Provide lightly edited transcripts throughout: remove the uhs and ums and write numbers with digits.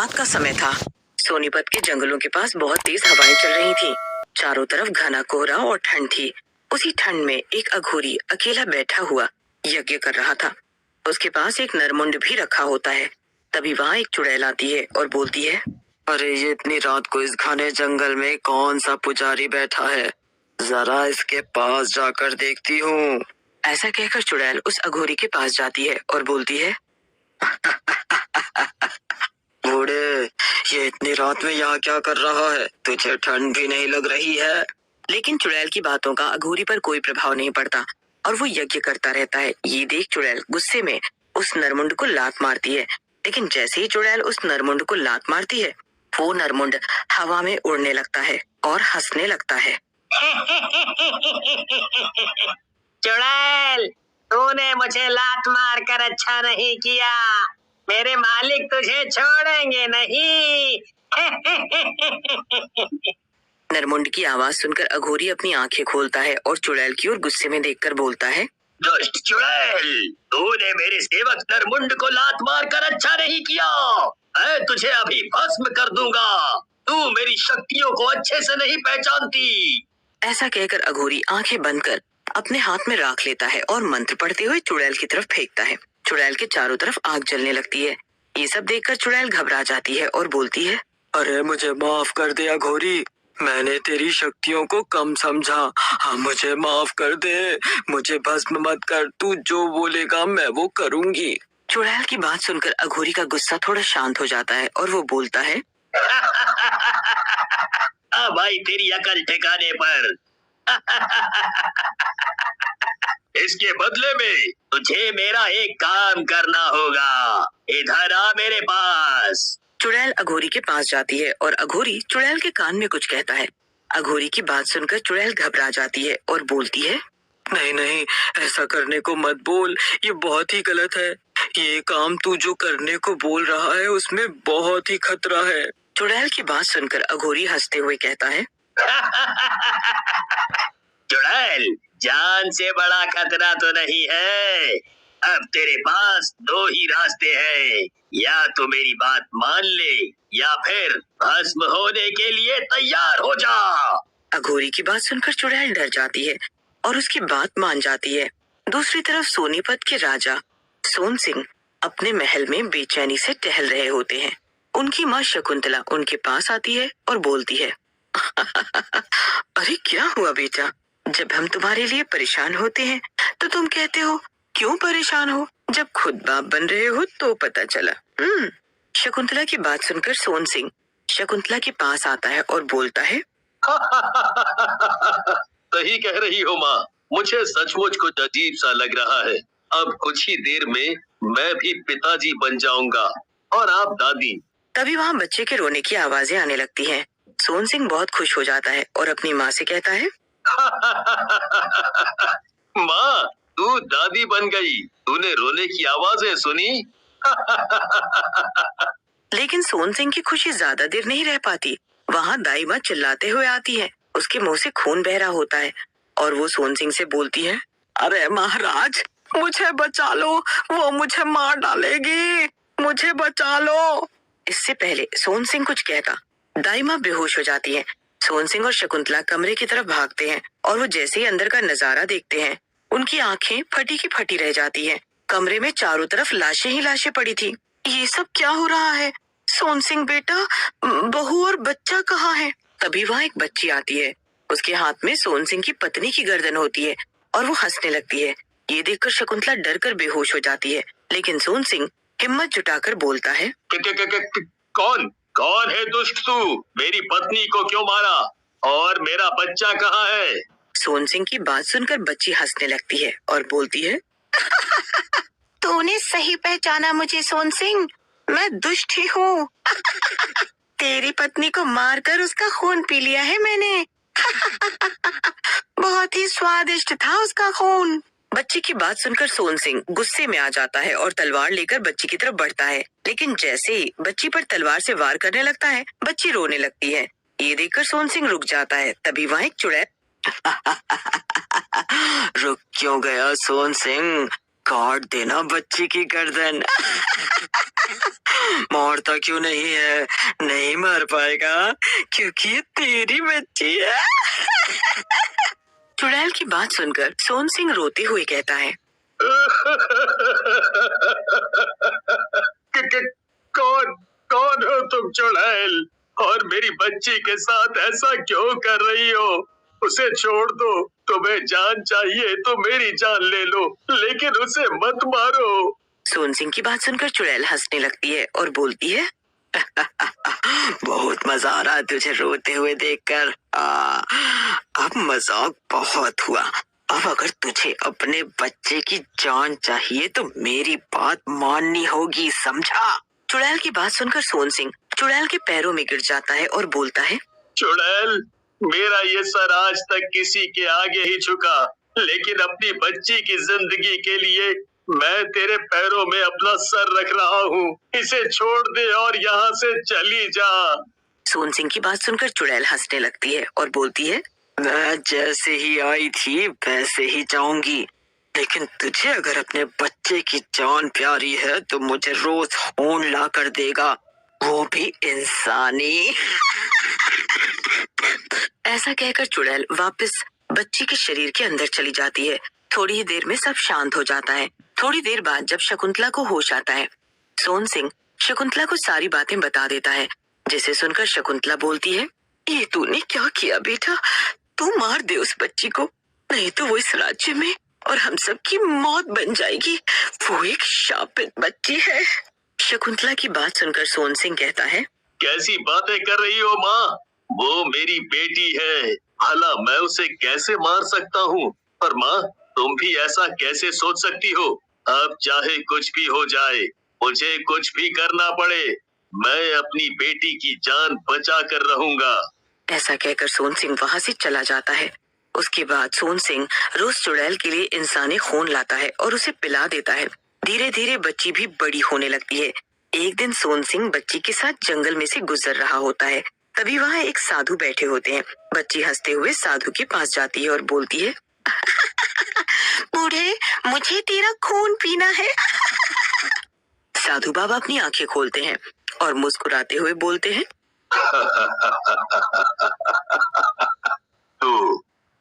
रात का समय था। सोनीपत के जंगलों के पास बहुत तेज हवाएं चल रही थीं। चारों तरफ घना कोहरा और ठंड थी। उसी ठंड में एक अघोरी अकेला बैठा हुआ यज्ञ कर रहा था। उसके पास एक नरमुंड भी रखा होता है। तभी वहाँ एक चुड़ैल आती है और बोलती है, अरे ये इतनी रात को इस घने जंगल में कौन सा पुजारी बैठा है, जरा इसके पास जाकर देखती हूँ। ऐसा कहकर चुड़ैल उस अघोरी के पास जाती है और बोलती है, बूढ़े, ये इतनी रात में यहाँ क्या कर रहा है? तुझे ठंड भी नहीं लग रही है? लेकिन चुड़ैल की बातों का अघोरी पर कोई प्रभाव नहीं पड़ता और वो यज्ञ करता रहता है। ये देख चुड़ैल गुस्से में उस नरमुंड को लात मारती है। लेकिन जैसे ही चुड़ैल उस नरमुंड को लात मारती है, वो नरमुंड हवा में उड़ने लगता है और हंसने लगता है। चुड़ैल, तूने मुझे लात मार कर अच्छा नहीं किया। मेरे मालिक तुझे छोड़ेंगे नहीं। नरमुंड की आवाज सुनकर अघोरी अपनी आंखें खोलता है और चुड़ैल की ओर गुस्से में देखकर बोलता है, दुष्ट चुड़ैल, तूने मेरे सेवक नरमुंड को लात मार कर अच्छा नहीं किया। मैं तुझे अभी भस्म कर दूंगा। तू मेरी शक्तियों को अच्छे से नहीं पहचानती। ऐसा कहकर अघोरी आंखें बंद कर अपने हाथ में राख लेता है और मंत्र पढ़ते हुए चुड़ैल की तरफ फेंकता है। चुड़ैल के चारों तरफ आग जलने लगती है। ये सब देखकर चुड़ैल घबरा जाती है और बोलती है, अरे मुझे माफ कर दे अघोरी, मैंने तेरी शक्तियों को कम समझा। हाँ, मुझे माफ कर दे, मुझे भस्म मत कर, तू जो बोलेगा मैं वो करूंगी। चुड़ैल की बात सुनकर अघोरी का गुस्सा थोड़ा शांत हो जाता है और वो बोलता है, भाई तेरी अकल ठिकाने पर। इसके बदले में तुझे मेरा एक काम करना होगा। इधर आ मेरे पास। चुड़ैल अघोरी के पास जाती है और अघोरी चुड़ैल के कान में कुछ कहता है। अघोरी की बात सुनकर चुड़ैल घबरा जाती है और बोलती है, नहीं नहीं, ऐसा करने को मत बोल, ये बहुत ही गलत है। ये काम तू जो करने को बोल रहा है उसमें बहुत ही खतरा है। चुड़ैल की बात सुनकर अघोरी हंसते हुए कहता है, चुड़ैल, जान से बड़ा खतरा तो नहीं है। अब तेरे पास दो ही रास्ते हैं, या तो मेरी बात मान ले या फिर भस्म होने के लिए तैयार हो जा। अघोरी की बात सुनकर चुड़ैल डर जाती है और उसकी बात मान जाती है। दूसरी तरफ सोनीपत के राजा सोन सिंह अपने महल में बेचैनी से टहल रहे होते हैं। उनकी माँ शकुंतला उनके पास आती है और बोलती है, अरे क्या हुआ बेटा, जब हम तुम्हारे लिए परेशान होते हैं तो तुम कहते हो क्यों परेशान हो, जब खुद बाप बन रहे हो तो पता चला। शकुंतला की बात सुनकर सोन सिंह शकुंतला के पास आता है और बोलता है, सही कह रही हो माँ, मुझे सचमुच कुछ अजीब सा लग रहा है। अब कुछ ही देर में मैं भी पिताजी बन जाऊंगा और आप दादी। तभी वहाँ बच्चे के रोने की आवाजें आने लगती हैं। सोन सिंह बहुत खुश हो जाता है और अपनी माँ से कहता है, माँ, तू दादी बन गई, तूने रोने की आवाजें सुनी। लेकिन सोन सिंह की खुशी ज्यादा देर नहीं रह पाती। वहाँ दाई माँ चिल्लाते हुए आती है। उसके मुंह से खून बह रहा होता है और वो सोन सिंह से बोलती है, अरे महाराज, मुझे बचा लो, वो मुझे मार डालेगी, मुझे बचा लो। इससे पहले सोन सिंह कुछ कहता, दाई माँ बेहोश हो जाती है। सोन सिंह और शकुंतला कमरे की तरफ भागते हैं और वो जैसे ही अंदर का नजारा देखते हैं, उनकी आंखें फटी की फटी रह जाती हैं। कमरे में चारों तरफ लाशें ही लाशें पड़ी थी। ये सब क्या हो रहा है? सोन सिंह बेटा, बहू और बच्चा कहाँ है? तभी वहाँ एक बच्ची आती है। उसके हाथ में सोन सिंह की पत्नी की गर्दन होती है और वो हंसने लगती है। ये देखकर शकुंतला डर कर बेहोश हो जाती है। लेकिन सोन सिंह हिम्मत जुटाकर बोलता है, कौन कौन है दुष्ट तू? मेरी पत्नी को क्यों मारा और मेरा बच्चा कहाँ है? सोन सिंह की बात सुनकर बच्ची हंसने लगती है और बोलती है, तूने सही पहचाना मुझे सोन सिंह, मैं दुष्ट ही हूँ। तेरी पत्नी को मारकर उसका खून पी लिया है मैंने। बहुत ही स्वादिष्ट था उसका खून। बच्ची की बात सुनकर सोन सिंह गुस्से में आ जाता है और तलवार लेकर बच्ची की तरफ बढ़ता है। लेकिन जैसे ही बच्ची पर तलवार से वार करने लगता है, बच्ची रोने लगती है। ये देखकर सोन सिंह रुक जाता है। तभी वहाँ एक चुड़ैल, रुक क्यों गया सोन सिंह, काट देना बच्ची की गर्दन। मारता क्यों नहीं है? नहीं मार पाएगा क्योंकि ये तेरी बच्ची है। चुड़ैल की बात सुनकर सोन सिंह रोते हुए कहता है, कौन कौन हो तुम चुड़ैल, और मेरी बच्ची के साथ ऐसा क्यों कर रही हो? उसे छोड़ दो। तुम्हें जान चाहिए तो मेरी जान ले लो, लेकिन उसे मत मारो। सोन सिंह की बात सुनकर चुड़ैल हंसने लगती है और बोलती है, बहुत मजा आ रहा है तुझे रोते हुए देखकर। अब मजाक बहुत हुआ। अब अगर तुझे अपने बच्चे की जान चाहिए तो मेरी बात माननी होगी, समझा? चुड़ैल की बात सुनकर सोन सिंह चुड़ैल के पैरों में गिर जाता है और बोलता है, चुड़ैल, मेरा ये सर आज तक किसी के आगे ही झुका, लेकिन अपनी बच्ची की जिंदगी के लिए मैं तेरे पैरों में अपना सर रख रहा हूँ। इसे छोड़ दे और यहाँ से चली जा। सोन सिंह की बात सुनकर चुड़ैल हंसने लगती है और बोलती है, मैं जैसे ही आई थी वैसे ही जाऊंगी, लेकिन तुझे अगर अपने बच्चे की जान प्यारी है तो मुझे रोज खून ला कर देगा, वो भी इंसानी। ऐसा कहकर चुड़ैल वापस बच्ची के शरीर के अंदर चली जाती है। थोड़ी ही देर में सब शांत हो जाता है। थोड़ी देर बाद जब शकुंतला को होश आता है, सोन सिंह शकुंतला को सारी बातें बता देता है, जिसे सुनकर शकुंतला बोलती है, ये तूने क्या किया बेटा? तू मार दे उस बच्ची को, नहीं तो वो इस राज्य में और हम सब की मौत बन जाएगी। वो एक शापित बच्ची है। शकुंतला की बात सुनकर सोन सिंह कहता है, कैसी बातें कर रही हो माँ? वो मेरी बेटी है, भला मैं उसे कैसे मार सकता हूँ? और माँ, तुम भी ऐसा कैसे सोच सकती हो? अब चाहे कुछ भी हो जाए, मुझे कुछ भी करना पड़े, मैं अपनी बेटी की जान बचा कर रहूंगा। ऐसा कहकर सोन सिंह वहां से चला जाता है। उसके बाद सोन सिंह रोज चुड़ैल के लिए इंसानी खून लाता है और उसे पिला देता है। धीरे धीरे बच्ची भी बड़ी होने लगती है। एक दिन सोन सिंह बच्ची के साथ जंगल में से गुजर रहा होता है। तभी वहाँ एक साधु बैठे होते हैं। बच्ची हंसते हुए साधु के पास जाती है और बोलती है, बूढ़े, मुझे तेरा खून पीना है। साधु बाबा अपनी आंखें खोलते हैं और मुस्कुराते हुए बोलते हैं, तो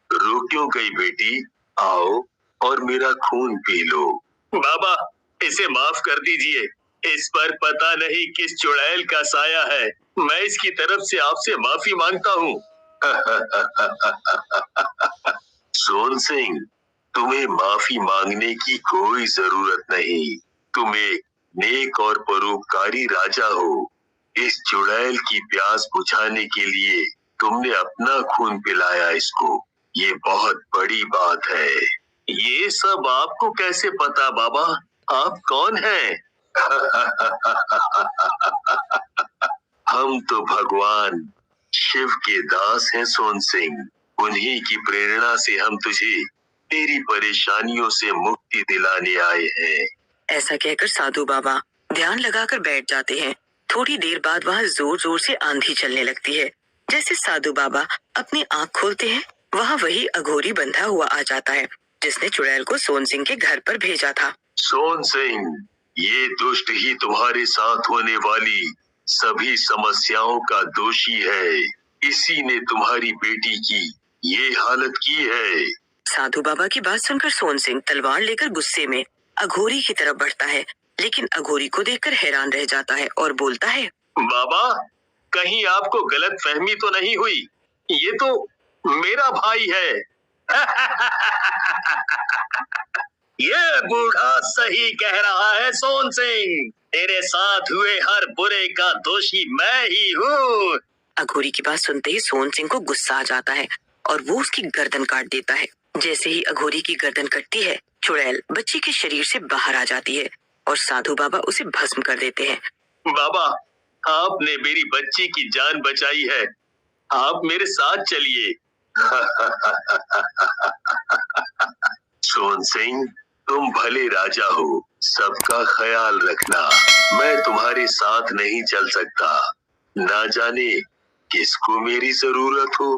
रो क्यों गई बेटी? आओ और मेरा खून पी लो। बाबा, इसे माफ कर दीजिए। इस पर पता नहीं किस चुड़ैल का साया है। मैं इसकी तरफ से आपसे माफी मांगता हूँ। सोन सिंह, तुम्हें माफी मांगने की कोई जरूरत नहीं। तुम एक नेक और परोपकारी राजा हो। इस चुड़ैल की प्यास बुझाने के लिए तुमने अपना खून पिलाया इसको। ये बहुत बड़ी बात है। ये सब आपको कैसे पता बाबा? आप कौन हैं? हम तो भगवान शिव के दास हैं सोन सिंह। उन्हीं की प्रेरणा से हम तुझे तेरी परेशानियों से मुक्ति दिलाने आए हैं। ऐसा कहकर साधु बाबा ध्यान लगाकर बैठ जाते हैं। थोड़ी देर बाद वहाँ जोर जोर से आंधी चलने लगती है। जैसे साधु बाबा अपनी आंख खोलते हैं, वहाँ वही अघोरी बंधा हुआ आ जाता है जिसने चुड़ैल को सोन सिंह के घर पर भेजा था। सोन सिंह, ये दुष्ट ही तुम्हारे साथ होने वाली सभी समस्याओं का दोषी है। इसी ने तुम्हारी बेटी की ये हालत की है। साधु बाबा की बात सुनकर सोन सिंह तलवार लेकर गुस्से में अघोरी की तरफ बढ़ता है, लेकिन अघोरी को देखकर हैरान रह जाता है और बोलता है, बाबा, कहीं आपको गलत फहमी तो नहीं हुई? ये तो मेरा भाई है। ये बूढ़ा सही कह रहा है सोन सिंह। तेरे साथ हुए हर बुरे का दोषी मैं ही हूँ। अघोरी की बात सुनते ही सोन सिंह को गुस्सा आ जाता है और वो उसकी गर्दन काट देता है। जैसे ही अघोरी की गर्दन कटती है, चुड़ैल बच्ची के शरीर से बाहर आ जाती है और साधु बाबा उसे भस्म कर देते हैं। बाबा, आपने मेरी बच्ची की जान बचाई है। आप मेरे साथ चलिए। सोन सिंह, तुम भले राजा हो, सबका ख्याल रखना। मैं तुम्हारे साथ नहीं चल सकता। ना जाने किसको मेरी जरूरत हो।